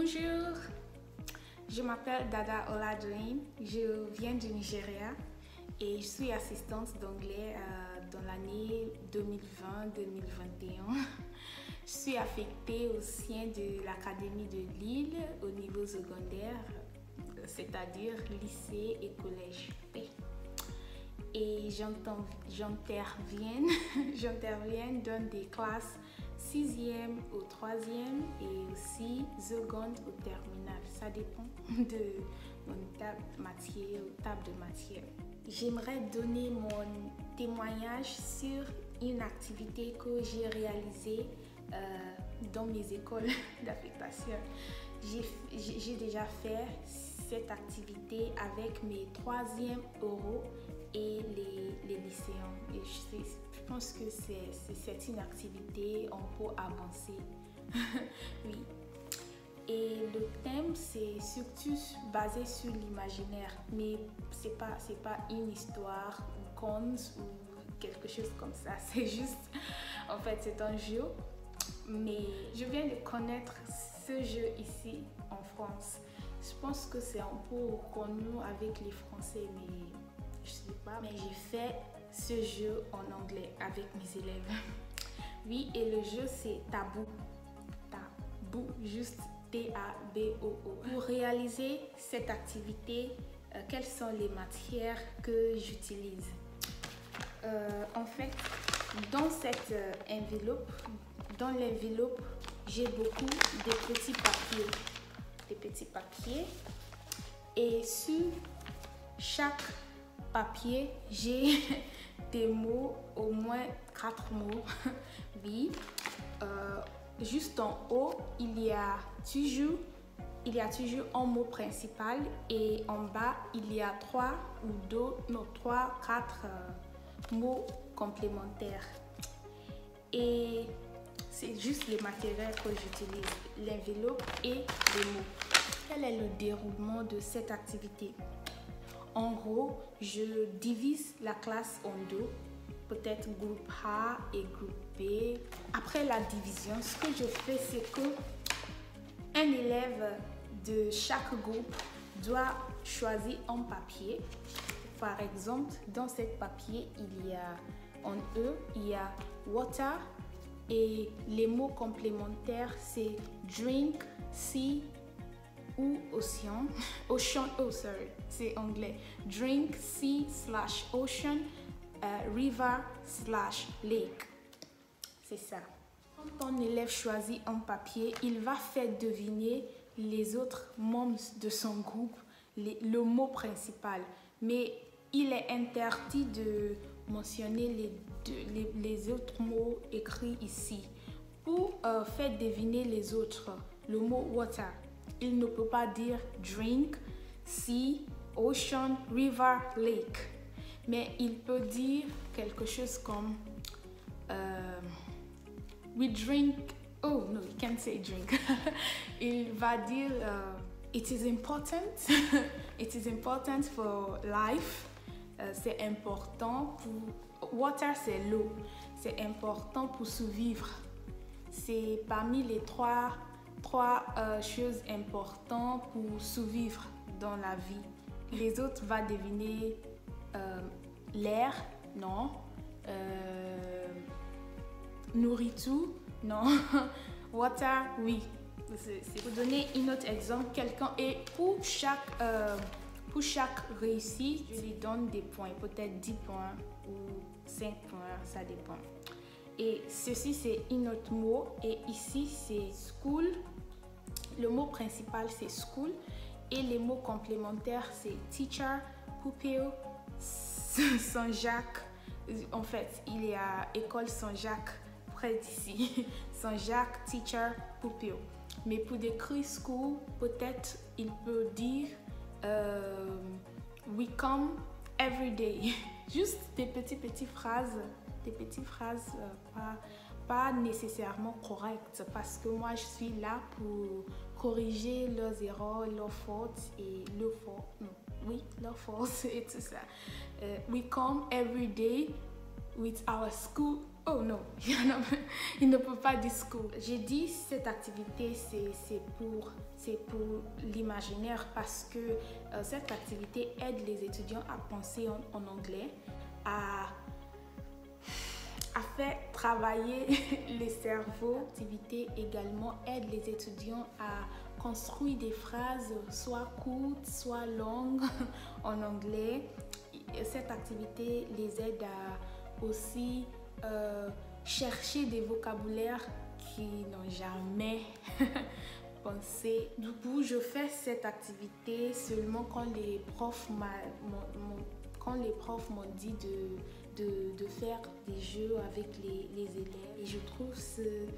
Bonjour, je m'appelle Dada Oladouin, je viens du Nigeria et je suis assistante d'anglais dans l'année 2020-2021. Je suis affectée au sein de l'Académie de Lille au niveau secondaire, c'est-à-dire lycée et collège. Et j'interviens dans des classes 6e au 3e et aussi seconde au terminal. Ça dépend de mon table de matière. J'aimerais donner mon témoignage sur une activité que j'ai réalisée dans mes écoles d'affectation. J'ai déjà fait cette activité avec mes 3e euros et les lycéens. Et je pense que c'est une activité en peut avancer. Oui. Et le thème, c'est surtout basé sur l'imaginaire, mais c'est pas une histoire ou conte ou quelque chose comme ça. C'est juste, en fait, c'est un jeu. Mais je viens de connaître ce jeu ici en France. Je pense que c'est un peu connu avec les Français, mais je sais pas. Mais j'ai fait ce jeu en anglais avec mes élèves. Oui, et le jeu c'est Tabou. Tabou, juste T-A-B-O-O. Pour réaliser cette activité, quelles sont les matières que j'utilise? En fait, dans cette enveloppe, j'ai beaucoup de petits papiers. Et sur chaque papier, j'ai des mots, au moins 4 mots. Oui. Juste en haut, il y a toujours un mot principal et en bas, il y a 3, 4 mots complémentaires. Et c'est juste les matériels que j'utilise, l'enveloppe et les mots. Quel est le déroulement de cette activité? En gros, je divise la classe en deux, peut-être groupe A et groupe B. Après la division, ce que je fais, c'est que un élève de chaque groupe doit choisir un papier. Par exemple, dans ce papier, en E, il y a water et les mots complémentaires, c'est drink, sea ou océan. Ocean, c'est anglais. Drink, sea / ocean, river / lake. C'est ça. Quand un élève choisit un papier, il va faire deviner les autres membres de son groupe le mot principal. Mais il est interdit de mentionner les autres mots écrits ici. Pour faire deviner les autres, le mot water, il ne peut pas dire drink, sea, ocean, river, lake. Mais il peut dire quelque chose comme we drink. Oh no, he can't say drink. Il va dire it is important. It is important for life. C'est important pour water, c'est l'eau. C'est important pour survivre. C'est parmi les trois choses importantes pour survivre dans la vie. Les autres vont deviner l'air, non. Nourriture, non. Water, oui. C'est pour donner un autre exemple, quelqu'un, et pour chaque réussite, je lui donne des points, peut-être 10 points ou 5 points, ça dépend. Et ceci, c'est un autre mot, et ici, c'est school. Le mot principal, c'est school, et les mots complémentaires, c'est teacher, pupil, Saint-Jacques. En fait, il y a école Saint-Jacques près d'ici. Saint-Jacques, teacher, pupil. Mais pour décrire school, peut-être il peut dire we come every day. Juste des petites phrases, pas nécessairement correctes, parce que moi je suis là pour corriger leurs erreurs, leurs fautes et leurs fautes et tout ça. We come every day with our school Oh non, il ne peut pas discours. J'ai dit cette activité, c'est pour l'imaginaire parce que cette activité aide les étudiants à penser en anglais, à faire travailler les cerveaux. L'activité également aide les étudiants à construire des phrases soit courtes, soit longues en anglais. Cette activité les aide à aussi chercher des vocabulaires qu'ils n'ont jamais pensé. Du coup, je fais cette activité seulement quand les profs m'ont dit de faire des jeux avec les élèves. Et je trouve ce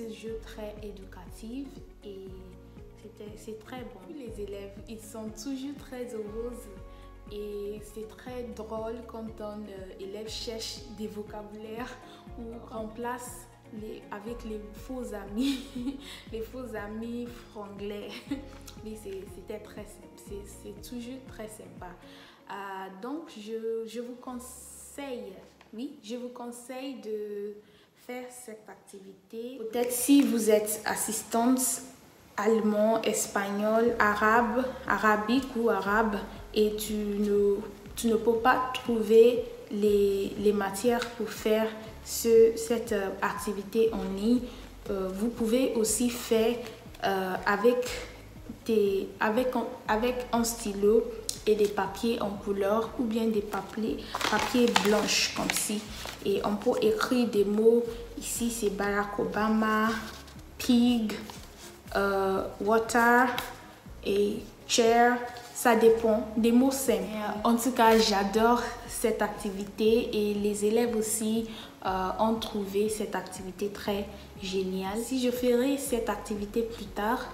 jeu très éducatif et c'est très bon. Les élèves, ils sont toujours très heureux. Et c'est très drôle quand un élève cherche des vocabulaires ou remplace avec les faux amis, les faux amis franglais. Oui, c'est toujours très sympa. Donc, je vous conseille de faire cette activité. Peut-être si vous êtes assistante allemand, espagnol, arabique ou arabe et tu ne peux pas trouver les matières pour faire cette activité en ligne, vous pouvez aussi faire avec un stylo et des papiers en couleur ou bien des papiers blanches comme ci. Et on peut écrire des mots. Ici, c'est Barack Obama, pig, water et chair. Ça dépend des mots simples. En tout cas, j'adore cette activité et les élèves aussi ont trouvé cette activité très géniale. Si je ferai cette activité plus tard,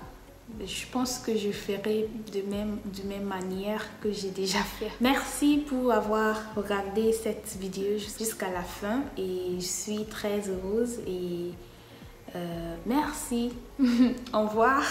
je pense que je ferai de même manière que j'ai déjà fait. Merci pour avoir regardé cette vidéo jusqu'à la fin et je suis très heureuse et merci. Au revoir.